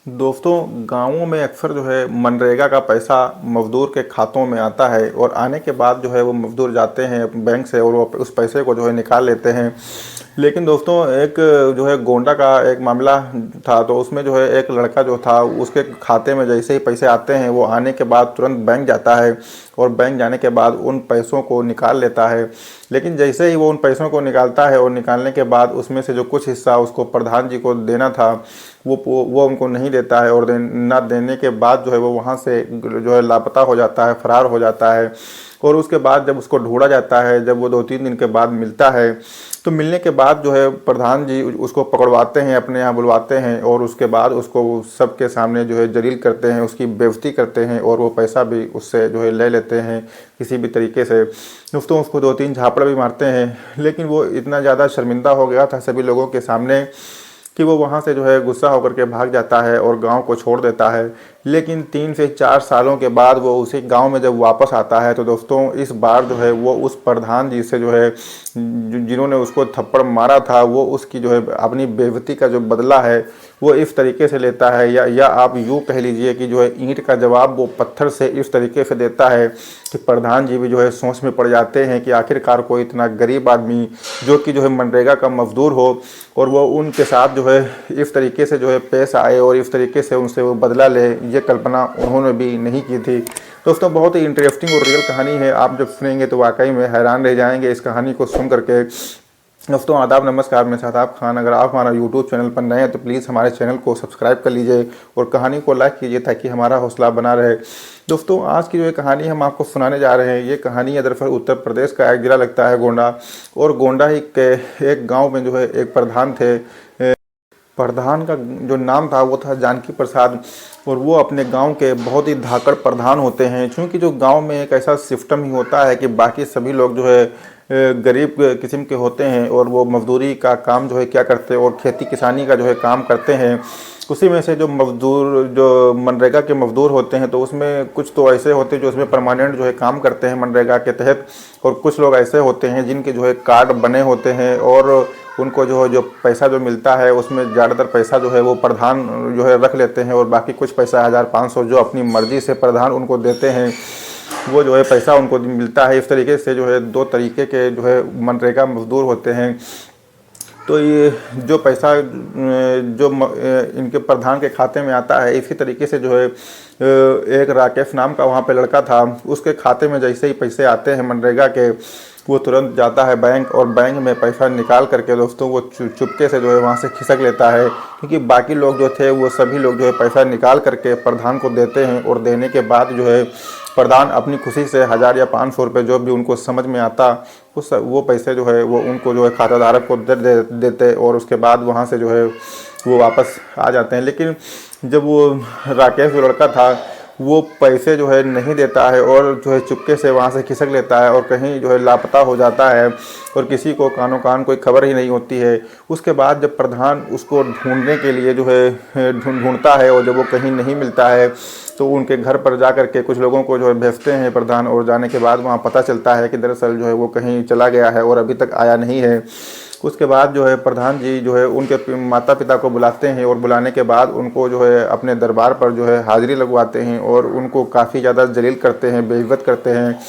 दोस्तों, गाँवों में अक्सर जो है मनरेगा का पैसा मज़दूर के खातों में आता है और आने के बाद जो है वो मज़दूर जाते हैं बैंक से और वो उस पैसे को जो है निकाल लेते हैं। लेकिन दोस्तों, एक जो है गोंडा का एक मामला था, तो उसमें जो है एक लड़का जो था उसके खाते में जैसे ही पैसे आते हैं वो आने के बाद तुरंत बैंक जाता है और बैंक जाने के बाद उन पैसों को निकाल लेता है। लेकिन जैसे ही वो उन पैसों को निकालता है और निकालने के बाद उसमें से जो कुछ हिस्सा उसको प्रधान जी को देना था वो उनको नहीं देता है, और ना देने के बाद जो है वो वहाँ से जो है लापता हो जाता है, फरार हो जाता है। और उसके बाद जब उसको ढूंढा जाता है, जब वो 2-3 दिन के बाद मिलता है, तो मिलने के बाद जो है प्रधान जी उसको पकड़वाते हैं, अपने यहाँ बुलवाते हैं और उसके बाद उसको सबके सामने जो है जलील करते हैं, उसकी बेइज्जती करते हैं और वो पैसा भी उससे जो है ले लेते हैं किसी भी तरीके से। दोस्तों, उसको 2-3 झापड़ भी मारते हैं, लेकिन वो इतना ज़्यादा शर्मिंदा हो गया था सभी लोगों के सामने कि वो वहाँ से जो है गुस्सा होकर के भाग जाता है और गांव को छोड़ देता है। लेकिन 3 से 4 सालों के बाद वो उसी गांव में जब वापस आता है, तो दोस्तों इस बार जो है वो उस प्रधान जी से जो है जिन्होंने उसको थप्पड़ मारा था, वो उसकी जो है अपनी बेइज्जती का जो बदला है वो इस तरीके से लेता है, या आप यूँ कह लीजिए कि जो है ईंट का जवाब वो पत्थर से इस तरीके से देता है कि प्रधान जी भी जो है सोच में पड़ जाते हैं कि आखिरकार कोई इतना गरीब आदमी जो कि जो है मनरेगा का मजदूर हो और वो उनके साथ जो है इस तरीके से जो है पेश आए और इस तरीके से उनसे वो बदला ले, ये कल्पना उन्होंने भी नहीं की थी। दोस्तों, बहुत ही इंटरेस्टिंग और रियल कहानी है। आप जब सुनेंगे तो वाकई में हैरान रह जाएंगे इस कहानी को सुन करके। दोस्तों, आदाब, नमस्कार, मैं शादाब खान। अगर आप हमारा यूट्यूब चैनल पर नए हैं तो प्लीज़ हमारे चैनल को सब्सक्राइब कर लीजिए और कहानी को लाइक कीजिए ताकि हमारा हौसला बना रहे। दोस्तों, आज की जो ये कहानी हम आपको सुनाने जा रहे हैं, ये कहानी दरअसल उत्तर प्रदेश का एक ज़िला लगता है गोंडा, और गोंडा ही के एक गाँव में जो है एक प्रधान थे। प्रधान का जो नाम था वो था जानकी प्रसाद, और वो अपने गांव के बहुत ही धाकड़ प्रधान होते हैं। क्योंकि जो गांव में एक ऐसा सिस्टम ही होता है कि बाकी सभी लोग जो है गरीब किस्म के होते हैं और वो मजदूरी का काम जो है क्या करते हैं और खेती किसानी का जो है काम करते हैं। उसी में से जो मजदूर, जो मनरेगा के मजदूर होते हैं, तो उसमें कुछ तो ऐसे होते हैं जो उसमें परमानेंट जो है काम करते हैं मनरेगा के तहत, और कुछ लोग ऐसे होते हैं जिनके जो है कार्ड बने होते हैं और उनको जो पैसा जो मिलता है उसमें ज़्यादातर पैसा जो है वो प्रधान जो है रख लेते हैं और बाकी कुछ पैसा 1500 जो अपनी मर्ज़ी से प्रधान उनको देते हैं, वो जो है पैसा उनको मिलता है। इस तरीके से जो है 2 तरीके के जो है मनरेगा मजदूर होते हैं। तो ये जो पैसा जो इनके प्रधान के खाते में आता है, इसी तरीके से जो है एक राकेश नाम का वहाँ पे लड़का था, उसके खाते में जैसे ही पैसे आते हैं मनरेगा के, वो तुरंत जाता है बैंक और बैंक में पैसा निकाल करके दोस्तों वो चुपके से जो है वहाँ से खिसक लेता है। क्योंकि बाकी लोग जो थे वो सभी लोग जो है पैसा निकाल करके प्रधान को देते हैं, और देने के बाद जो है प्रधान अपनी खुशी से 1000 या 500 रुपये जो भी उनको समझ में आता वो पैसे जो है वो उनको जो है खाताधारक को देते, और उसके बाद वहाँ से जो है वो वापस आ जाते हैं। लेकिन जब वो राकेश जो लड़का था वो पैसे जो है नहीं देता है और जो है चुपके से वहाँ से खिसक लेता है और कहीं जो है लापता हो जाता है और किसी को कानो कान कोई खबर ही नहीं होती है। उसके बाद जब प्रधान उसको ढूंढने के लिए जो है ढूंढता है और जब वो कहीं नहीं मिलता है तो उनके घर पर जा कर के कुछ लोगों को जो है भेजते हैं प्रधान, और जाने के बाद वहाँ पता चलता है कि दरअसल जो है वो कहीं चला गया है और अभी तक आया नहीं है। उसके बाद जो है प्रधान जी जो है उनके माता पिता को बुलाते हैं और बुलाने के बाद उनको जो है अपने दरबार पर जो है हाज़िरी लगवाते हैं और उनको काफ़ी ज़्यादा जलील करते हैं, बेइज्जत करते हैं।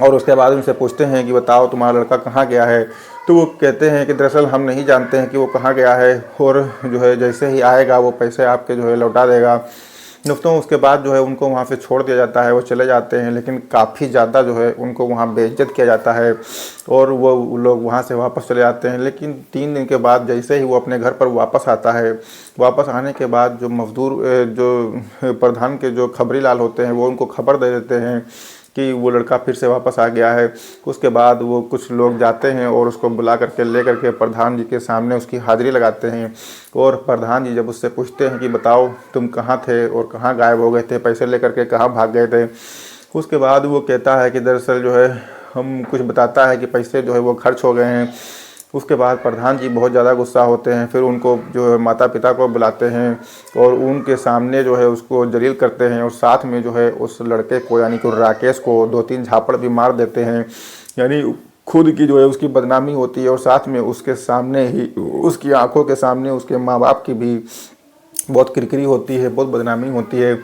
और उसके बाद उनसे पूछते हैं कि बताओ तुम्हारा लड़का कहाँ गया है। तो वो कहते हैं कि दरअसल हम नहीं जानते हैं कि वो कहाँ गया है, और जो है जैसे ही आएगा वो पैसे आपके जो है लौटा देगा। दोस्तों, उसके बाद जो है उनको वहाँ से छोड़ दिया जाता है, वो चले जाते हैं, लेकिन काफ़ी ज़्यादा जो है उनको वहाँ बेइज्जत किया जाता है और वो लोग वहाँ से वापस चले जाते हैं। लेकिन 3 दिन के बाद जैसे ही वो अपने घर पर वापस आता है, वापस आने के बाद जो मजदूर जो प्रधान के जो खबरी लाल होते हैं वो उनको खबर दे देते हैं कि वो लड़का फिर से वापस आ गया है। उसके बाद वो कुछ लोग जाते हैं और उसको बुला करके ले करके प्रधान जी के सामने उसकी हाज़िरी लगाते हैं, और प्रधान जी जब उससे पूछते हैं कि बताओ तुम कहाँ थे और कहाँ गायब हो गए थे, पैसे लेकर के कहाँ भाग गए थे। उसके बाद वो कहता है कि दरअसल जो है हम कुछ बताता है कि पैसे जो है वो खर्च हो गए हैं। उसके बाद प्रधान जी बहुत ज़्यादा गुस्सा होते हैं, फिर उनको जो है माता पिता को बुलाते हैं और उनके सामने जो है उसको जलील करते हैं, और साथ में जो है उस लड़के को यानी कि राकेश को 2-3 झापड़ भी मार देते हैं। यानी खुद की जो है उसकी बदनामी होती है और साथ में उसके सामने ही, उसकी आंखों के सामने उसके माँ बाप की भी बहुत किरकिरी होती है, बहुत बदनामी होती है।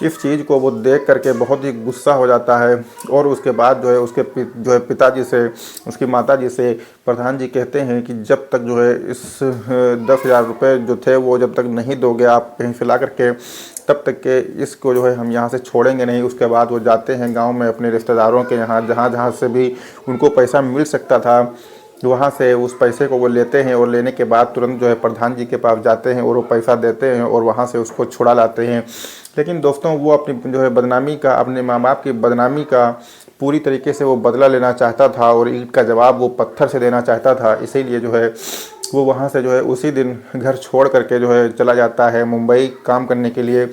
इस चीज़ को वो देख करके बहुत ही गुस्सा हो जाता है और उसके बाद जो है उसके जो है पिताजी से, उसकी माताजी से प्रधान जी कहते हैं कि जब तक जो है इस 10,000 रुपये जो थे वो जब तक नहीं दोगे आप कहीं से ला करके, तब तक के इसको जो है हम यहाँ से छोड़ेंगे नहीं। उसके बाद वो जाते हैं गांव में अपने रिश्तेदारों के यहाँ, जहाँ जहाँ से भी उनको पैसा मिल सकता था वहाँ से उस पैसे को वो लेते हैं और लेने के बाद तुरंत जो है प्रधान जी के पास जाते हैं और वो पैसा देते हैं और वहाँ से उसको छुड़ा लाते हैं। लेकिन दोस्तों वो अपनी जो है बदनामी का, अपने माँ बाप की बदनामी का पूरी तरीके से वो बदला लेना चाहता था और ईंट का जवाब वो पत्थर से देना चाहता था। इसीलिए जो है वो वहाँ से जो है उसी दिन घर छोड़ करके जो है चला जाता है मुंबई काम करने के लिए।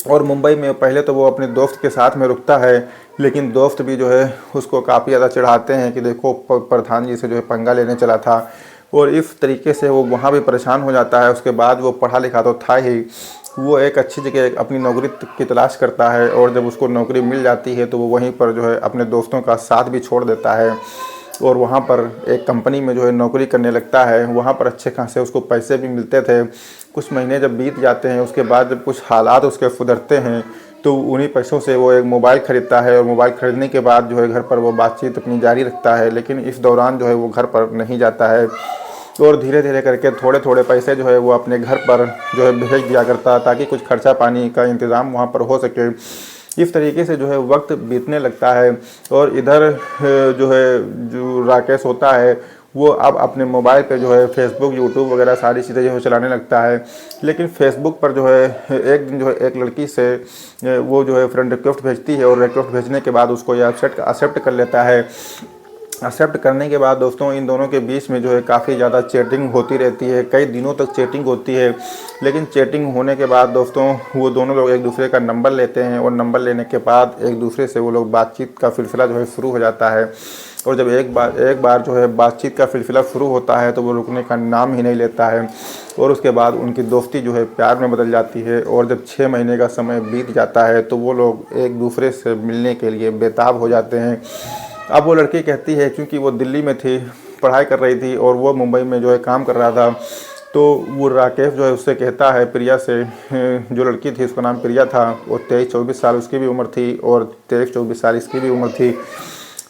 और मुंबई में पहले तो वो अपने दोस्त के साथ में रुकता है, लेकिन दोस्त भी जो है उसको काफ़ी ज़्यादा चिढ़ाते हैं कि देखो प्रधान जी से जो है पंगा लेने चला था, और इस तरीके से वो वहाँ भी परेशान हो जाता है। उसके बाद वो पढ़ा लिखा तो था ही, वो एक अच्छी जगह अपनी नौकरी की तलाश करता है और जब उसको नौकरी मिल जाती है तो वो वहीं पर जो है अपने दोस्तों का साथ भी छोड़ देता है और वहाँ पर एक कंपनी में जो है नौकरी करने लगता है। वहाँ पर अच्छे खासे उसको पैसे भी मिलते थे। कुछ महीने जब बीत जाते हैं उसके बाद जब कुछ हालात उसके सुधरते हैं तो उन्हीं पैसों से वो एक मोबाइल ख़रीदता है और मोबाइल ख़रीदने के बाद जो है घर पर वो बातचीत अपनी जारी रखता है। लेकिन इस दौरान जो है वो घर पर नहीं जाता है और धीरे धीरे करके थोड़े थोड़े पैसे जो है वो अपने घर पर जो है भेज दिया करता ताकि कुछ खर्चा पानी का इंतज़ाम वहाँ पर हो सके। इस तरीके से जो है वक्त बीतने लगता है और इधर जो राकेश होता है वो अब अपने मोबाइल पे जो है फेसबुक, यूट्यूब वगैरह सारी चीज़ें जो है चलाने लगता है। लेकिन फेसबुक पर जो है एक दिन जो है एक लड़की से वो जो है फ्रेंड रिक्वेस्ट भेजती है और रिक्वेस्ट भेजने के बाद उसको ये एक्सेप्ट कर लेता है। एक्सेप्ट करने के बाद दोस्तों इन दोनों के बीच में जो है काफ़ी ज़्यादा चैटिंग होती रहती है, कई दिनों तक चैटिंग होती है। लेकिन चैटिंग होने के बाद दोस्तों वो दोनों लोग एक दूसरे का नंबर लेते हैं और नंबर लेने के बाद एक दूसरे से वो लोग बातचीत का सिलसिला जो है शुरू हो जाता है। और जब एक बार जो है बातचीत का सिलसिला शुरू होता है तो वो रुकने का नाम ही नहीं लेता है और उसके बाद उनकी दोस्ती जो है प्यार में बदल जाती है। और जब 6 महीने का समय बीत जाता है तो वो लोग एक दूसरे से मिलने के लिए बेताब हो जाते हैं। अब वो लड़की कहती है, क्योंकि वो दिल्ली में थी, पढ़ाई कर रही थी और वो मुंबई में जो है काम कर रहा था, तो वो राकेश जो है उससे कहता है प्रिया से, जो लड़की थी उसका नाम प्रिया था, वो 23-24 साल उसकी भी उम्र थी और 23-24 साल इसकी भी उम्र थी।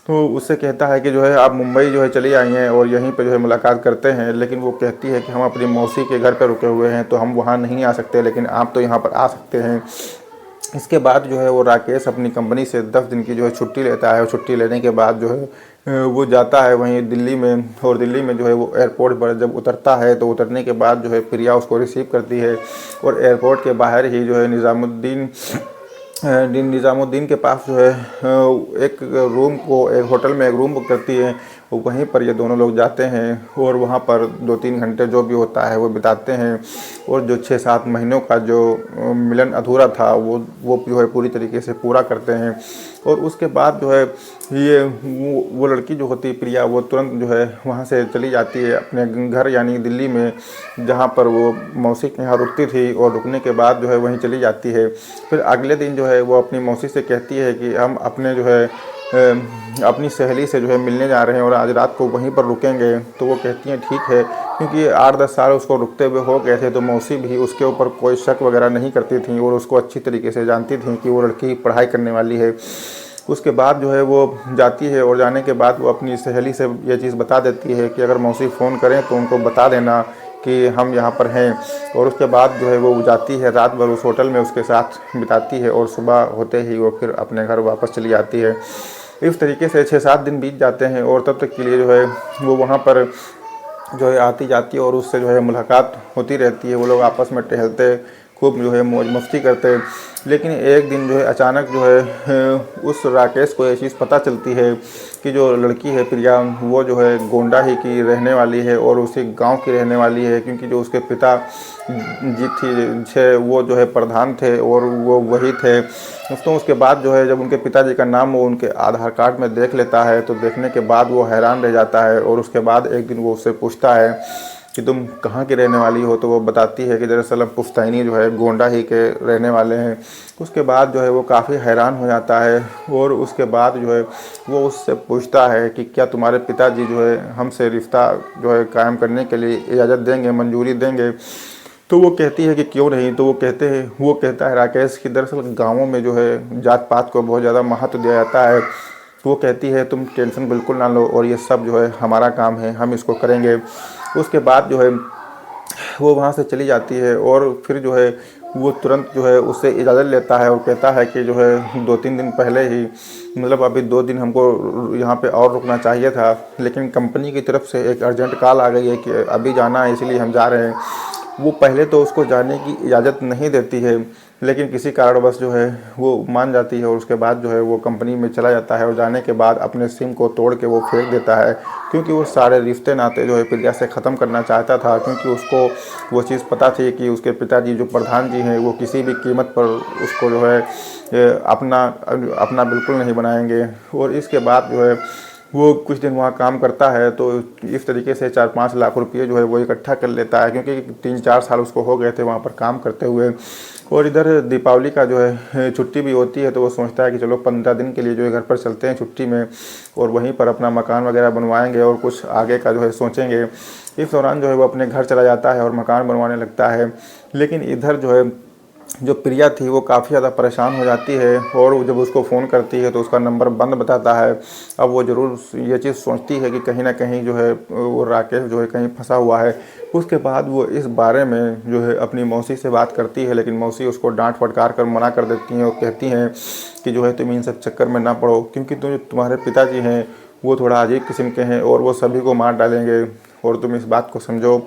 तो उससे कहता है कि जो है आप मुंबई जो है चली आई हैं और यहीं पे जो है मुलाकात करते हैं। लेकिन वो कहती है कि हम अपनी मौसी के घर पर रुके हुए हैं तो हम वहाँ नहीं आ सकते, लेकिन आप तो यहाँ पर आ सकते हैं। इसके बाद जो है वो राकेश अपनी कंपनी से 10 दिन की जो है छुट्टी लेता है और छुट्टी लेने के बाद जो है वो जाता है वहीं दिल्ली में। और दिल्ली में जो है वो एयरपोर्ट पर जब उतरता है तो उतरने के बाद जो है प्रिया उसको रिसीव करती है और एयरपोर्ट के बाहर ही जो है निज़ामुद्दीन के पास जो है एक होटल में एक रूम बुक करती है। वहीं पर ये दोनों लोग जाते हैं और वहाँ पर 2-3 घंटे जो भी होता है वो बिताते हैं और जो 6-7 महीनों का जो मिलन अधूरा था वो जो है पूरी तरीके से पूरा करते हैं। और उसके बाद जो है वो लड़की जो होती है प्रिया, वो तुरंत जो है वहाँ से चली जाती है अपने घर यानी दिल्ली में, जहाँ पर वो मौसी के यहाँ रुकती थी, और रुकने के बाद जो है वहीं चली जाती है। फिर अगले दिन जो है वो अपनी मौसी से कहती है कि हम अपने जो है अपनी सहेली से जो है मिलने जा रहे हैं और आज रात को वहीं पर रुकेंगे। तो वो कहती हैं ठीक है, क्योंकि 8-10 साल उसको रुकते हुए हो गए थे तो मौसी भी उसके ऊपर कोई शक वगैरह नहीं करती थी और उसको अच्छी तरीके से जानती थी कि वो लड़की पढ़ाई करने वाली है। उसके बाद जो है वो जाती है और जाने के बाद वो अपनी सहेली से ये चीज़ बता देती है कि अगर मौसी फ़ोन करें तो उनको बता देना कि हम यहाँ पर हैं। और उसके बाद जो है वो जाती है, रात भर उस होटल में उसके साथ बिताती है और सुबह होते ही वो फिर अपने घर वापस चली जाती है। इस तरीके से 6-7 दिन बीत जाते हैं और तब तक के लिए जो है वो वहाँ पर जो है आती जाती है और उससे जो है मुलाकात होती रहती है। वो लोग आपस में टहलते, खूब जो है मौज मस्ती करते। लेकिन एक दिन जो है अचानक जो है उस राकेश को ये चीज़ पता चलती है कि जो लड़की है प्रिया, वो जो है गोंडा ही की रहने वाली है और उसी गांव की रहने वाली है, क्योंकि जो उसके पिता जी वो जो है प्रधान थे और वो वही थे। दोस्तों उसके बाद जो है जब उनके पिताजी का नाम वो उनके आधार कार्ड में देख लेता है तो देखने के बाद वो हैरान रह जाता है। और उसके बाद एक दिन वो उससे पूछता है कि तुम कहाँ की रहने वाली हो, तो वो बताती है कि दरअसल हम पुश्तैनी जो है गोंडा ही के रहने वाले हैं। उसके बाद जो है वो काफ़ी हैरान हो जाता है और उसके बाद जो है वो उससे पूछता है कि क्या तुम्हारे पिताजी जो है हमसे रिश्ता जो है कायम करने के लिए इजाज़त देंगे, मंजूरी देंगे। तो वो कहती है कि क्यों नहीं, तो वो कहता है राकेश कि दरअसल गाँवों में जो है जात पात को बहुत ज़्यादा महत्व दिया जाता है। तो वो कहती है तुम टेंशन बिल्कुल ना लो और ये सब जो है हमारा काम है, हम इसको करेंगे। उसके बाद जो है वो वहाँ से चली जाती है और फिर जो है वो तुरंत जो है उससे इजाज़त लेता है और कहता है कि जो है 2-3 दिन पहले ही, मतलब अभी 2 दिन हमको यहाँ पे और रुकना चाहिए था, लेकिन कंपनी की तरफ से एक अर्जेंट कॉल आ गई है कि अभी जाना है, इसलिए हम जा रहे हैं। वो पहले तो उसको जाने की इजाज़त नहीं देती है, लेकिन किसी कारणवश जो है वो मान जाती है और उसके बाद जो है वो कंपनी में चला जाता है और जाने के बाद अपने सिम को तोड़ के वो फेंक देता है, क्योंकि वो सारे रिश्ते नाते जो है प्रिया से ख़त्म करना चाहता था। क्योंकि उसको वो चीज़ पता थी कि उसके पिताजी जो प्रधान जी हैं वो किसी भी कीमत पर उसको जो है अपना अपना बिल्कुल नहीं बनाएंगे। और इसके बाद जो है वो कुछ दिन वहाँ काम करता है, तो इस तरीके से 4-5 लाख रुपये जो है वो इकट्ठा कर लेता है, क्योंकि 3-4 साल उसको हो गए थे वहाँ पर काम करते हुए। और इधर दीपावली का जो है छुट्टी भी होती है, तो वो सोचता है कि चलो 15 दिन के लिए जो है घर पर चलते हैं छुट्टी में और वहीं पर अपना मकान वगैरह बनवाएंगे और कुछ आगे का जो है सोचेंगे। इस दौरान जो है वो अपने घर चला जाता है और मकान बनवाने लगता है। लेकिन इधर जो है जो प्रिया थी वो काफ़ी ज़्यादा परेशान हो जाती है और जब उसको फ़ोन करती है तो उसका नंबर बंद बताता है। अब वो ज़रूर ये चीज़ सोचती है कि कहीं ना कहीं जो है वो राकेश जो है कहीं फंसा हुआ है। उसके बाद वो इस बारे में जो है अपनी मौसी से बात करती है, लेकिन मौसी उसको डांट फटकार कर मना कर देती हैं और कहती हैं कि जो है तुम इन सब चक्कर में ना पड़ो, क्योंकि तुम्हारे पिताजी हैं वो थोड़ा अजीब किस्म के हैं और वो सभी को मार डालेंगे और तुम इस बात को समझो।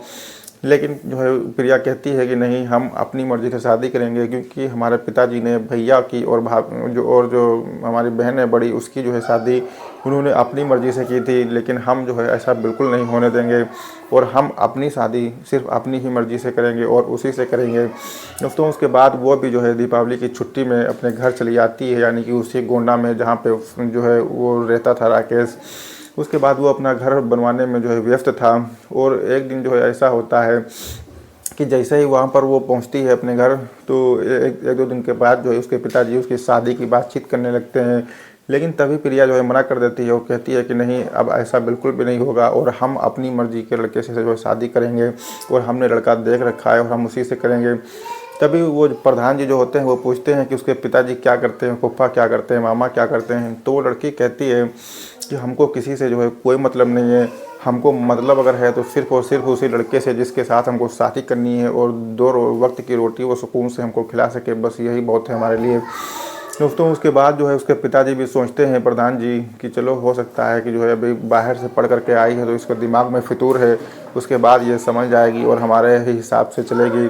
लेकिन जो है प्रिया कहती है कि नहीं, हम अपनी मर्ज़ी से शादी करेंगे, क्योंकि हमारे पिताजी ने भैया की और जो हमारी बहन है बड़ी, उसकी जो है शादी उन्होंने अपनी मर्ज़ी से की थी, लेकिन हम जो है ऐसा बिल्कुल नहीं होने देंगे और हम अपनी शादी सिर्फ अपनी ही मर्ज़ी से करेंगे और उसी से करेंगे। दोस्तों उसके बाद वो भी जो है दीपावली की छुट्टी में अपने घर चली जाती है, यानी कि उसी गोंडा में जहाँ पे जो है वो रहता था राकेश। उसके बाद वो अपना घर बनवाने में जो है व्यस्त था और एक दिन जो है ऐसा होता है कि जैसे ही वहाँ पर वो पहुँचती है अपने घर, तो एक दो दिन के बाद जो है उसके पिताजी उसकी शादी की बातचीत करने लगते हैं। लेकिन तभी प्रिया जो है मना कर देती है और कहती है कि नहीं, अब ऐसा बिल्कुल भी नहीं होगा और हम अपनी मर्ज़ी के लड़के से जो है शादी करेंगे और हमने लड़का देख रखा है और हम उसी से करेंगे। तभी वो प्रधान जी जो होते हैं वो पूछते हैं कि उसके पिताजी क्या करते हैं, फूफा क्या करते हैं, मामा क्या करते हैं। तो वो लड़की कहती है कि हमको किसी से जो है कोई मतलब नहीं है, हमको मतलब अगर है तो सिर्फ़ और सिर्फ उसी लड़के से जिसके साथ हमको शादी करनी है और 2 वक्त की रोटी वो सुकून से हमको खिला सके, बस यही बहुत है हमारे लिए। दोस्तों उसके बाद जो है उसके पिताजी भी सोचते हैं प्रधान जी कि चलो हो सकता है कि जो है अभी बाहर से पढ़ करके आई है तो इसका दिमाग में फितूर है, उसके बाद ये समझ जाएगी और हमारे ही हिसाब से चलेगी।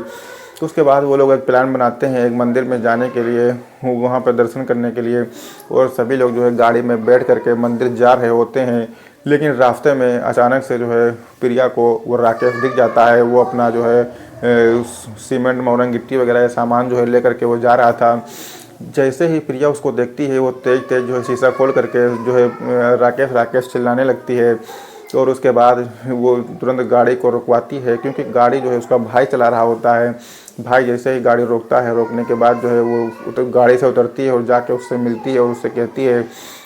तो उसके बाद वो लोग एक प्लान बनाते हैं एक मंदिर में जाने के लिए, वहाँ पर दर्शन करने के लिए, और सभी लोग जो है गाड़ी में बैठ करके मंदिर जा रहे होते हैं। लेकिन रास्ते में अचानक से जो है प्रिया को वो राकेश दिख जाता है। वो अपना जो है सीमेंट मोरंग गिट्टी वगैरह सामान जो है लेकर के वो जा रहा था। जैसे ही प्रिया उसको देखती है वो तेज तेज जो है शीशा खोल करके जो है राकेश राकेश चिल्लाने लगती है और उसके बाद वो तुरंत गाड़ी को रुकवाती है, क्योंकि गाड़ी जो है उसका भाई चला रहा होता है। भाई जैसे ही गाड़ी रोकता है, रोकने के बाद जो है वो गाड़ी से उतरती है और जाके उससे मिलती है और उससे कहती है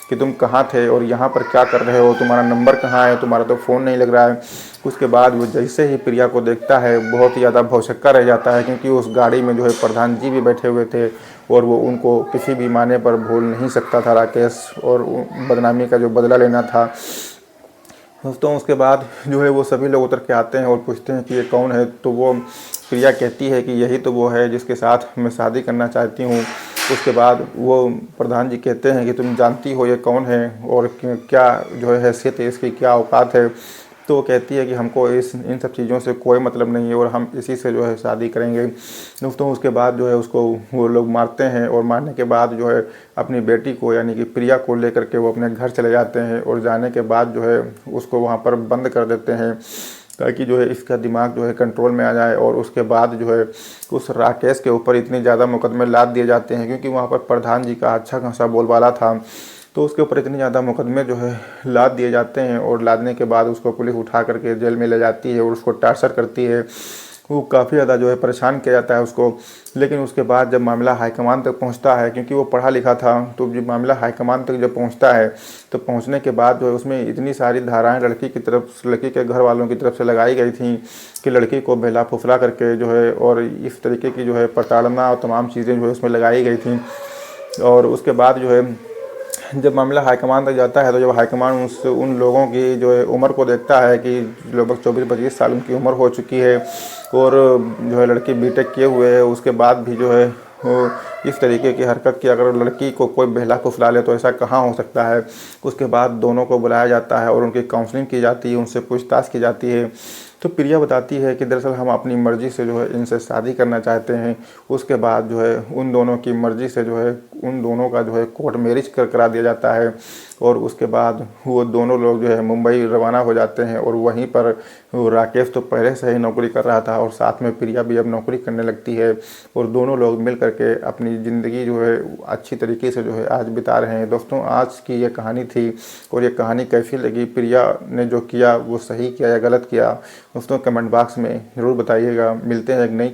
कि तुम कहाँ थे और यहाँ पर क्या कर रहे हो, तुम्हारा नंबर कहाँ है, तुम्हारा तो फ़ोन नहीं लग रहा है। उसके बाद वो जैसे ही प्रिया को देखता है बहुत ही ज़्यादा भौचक्का रह जाता है, क्योंकि उस गाड़ी में जो है प्रधान जी भी बैठे हुए थे और वो उनको किसी भी माने पर भूल नहीं सकता था राकेश, और बदनामी का जो बदला लेना था। दोस्तों उसके बाद जो है वो सभी लोग उतर के आते हैं और पूछते हैं कि ये कौन है। तो वो प्रिया कहती है कि यही तो वो है जिसके साथ मैं शादी करना चाहती हूँ। उसके बाद वो प्रधान जी कहते हैं कि तुम जानती हो ये कौन है और क्या जो है हैसियत है इसकी, क्या औकात है। तो वो कहती है कि हमको इन सब चीज़ों से कोई मतलब नहीं है और हम इसी से जो है शादी करेंगे। दोस्तों उसके बाद जो है उसको वो लोग मारते हैं और मारने के बाद जो है अपनी बेटी को यानी कि प्रिया को लेकर के वो अपने घर चले जाते हैं और जाने के बाद जो है उसको वहाँ पर बंद कर देते हैं ताकि जो है इसका दिमाग जो है कंट्रोल में आ जाए। और उसके बाद जो है उस राकेश के ऊपर इतने ज़्यादा मुकदमे लाद दिए जाते हैं, क्योंकि वहाँ पर प्रधान जी का अच्छा खासा बोलबाला था, तो उसके ऊपर इतने ज़्यादा मुकदमे जो है लाद दिए जाते हैं। और लादने के बाद उसको पुलिस उठा करके जेल में ले जाती है और उसको टार्चर करती है। वो काफ़ी ज़्यादा जो है परेशान किया जाता है उसको। लेकिन उसके बाद जब मामला हाईकमान तक पहुंचता है, क्योंकि वो पढ़ा लिखा था, तो जब मामला हाईकमान तक जब पहुंचता है तो पहुंचने के बाद जो है उसमें इतनी सारी धाराएं लड़की की तरफ, लड़की के घर वालों की तरफ से लगाई गई थी कि लड़की को बहला फुसला करके जो है और इस तरीके की जो है प्रताड़ना और तमाम चीज़ें जो है उसमें लगाई गई थी। और उसके बाद जो है जब मामला हाईकमान तक जाता है तो जब हाईकमान उन लोगों की जो है उम्र को देखता है कि लगभग 24-25 साल उनकी उम्र हो चुकी है और जो है लड़की बीटेक किए हुए है, उसके बाद भी जो है वो इस तरीके की हरकत की, अगर लड़की को कोई बहला फुसला ले तो ऐसा कहाँ हो सकता है। उसके बाद दोनों को बुलाया जाता है और उनकी काउंसलिंग की जाती है, उनसे पूछताछ की जाती है। तो प्रिया बताती है कि दरअसल हम अपनी मर्ज़ी से जो है इनसे शादी करना चाहते हैं। उसके बाद जो है उन दोनों की मर्ज़ी से जो है उन दोनों का जो है कोर्ट मैरिज करा दिया जाता है और उसके बाद वो दोनों लोग जो है मुंबई रवाना हो जाते हैं। और वहीं पर वो राकेश तो पहले से ही नौकरी कर रहा था और साथ में प्रिया भी अब नौकरी करने लगती है और दोनों लोग मिल करके अपनी ज़िंदगी जो है अच्छी तरीके से जो है आज बिता रहे हैं। दोस्तों, आज की ये कहानी थी और ये कहानी कैसी लगी, प्रिया ने जो किया वो सही किया या गलत किया, दोस्तों कमेंट बॉक्स में ज़रूर बताइएगा। मिलते हैं एक नई